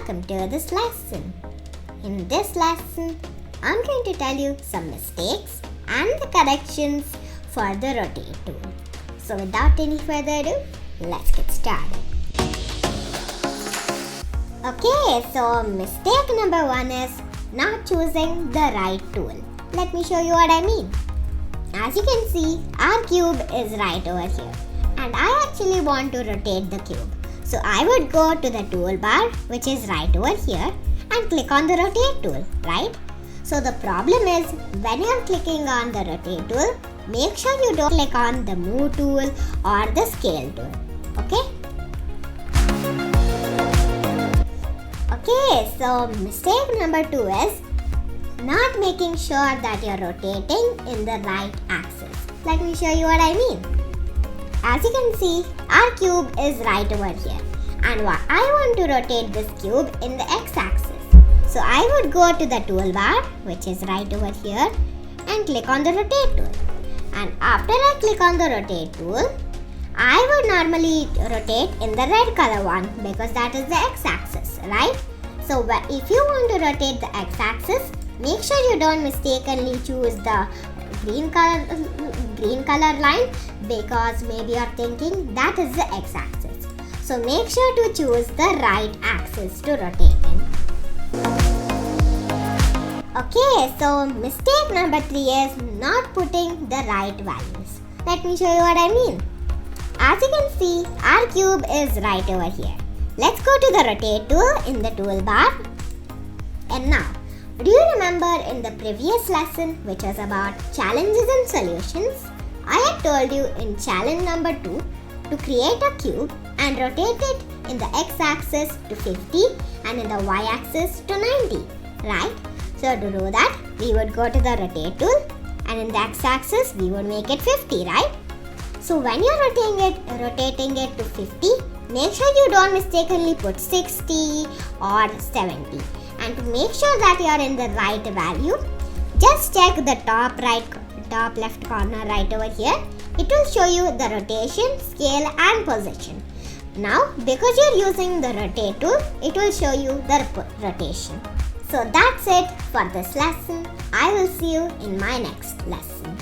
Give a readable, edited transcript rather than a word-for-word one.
welcome to this lesson. In this lesson, I'm going to tell you some mistakes and the corrections for the rotate tool. So without any further ado, let's get started. Okay, so mistake number 1 is not choosing the right tool. Let me show you what I mean. As you can see, our cube is right over here and I actually want to rotate the cube. So I would go to the toolbar, which is right over here, and click on the rotate tool, right? So the problem is when you are clicking on the rotate tool, make sure you don't click on the move tool or the scale tool, okay? Okay, so mistake number 2 is not making sure that you're rotating in the right axis. Let me show you what I mean. As you can see, our cube is right over here and I want to rotate this cube in the x-axis. So I would go to the toolbar, which is right over here, and click on the rotate tool. And after I click on the rotate tool, I would normally rotate in the red color one because that is the x-axis, right? So if you want to rotate the x-axis, make sure you don't mistakenly choose the green color line because maybe you're thinking that is the x-axis. So make sure to choose the right axis to rotate in. Okay, so mistake number 3 is not putting the right values. Let me show you what I mean. As you can see, our cube is right over here. Let's go to the rotate tool in the toolbar. And now, do you remember in the previous lesson, which was about challenges and solutions? I had told you in challenge number 2 to create a cube and rotate it in the x-axis to 50 and in the y-axis to 90, right? So to do that, we would go to the rotate tool and in the x-axis, we would make it 50, right? So when you're rotating it to 50, make sure you don't mistakenly put 60 or 70. And to make sure that you are in the right value, just check the top left corner right over here. It will show you the rotation, scale and position. Now, because you're using the rotate tool, it will show you the rotation. So that's it for this lesson. I will see you in my next lesson.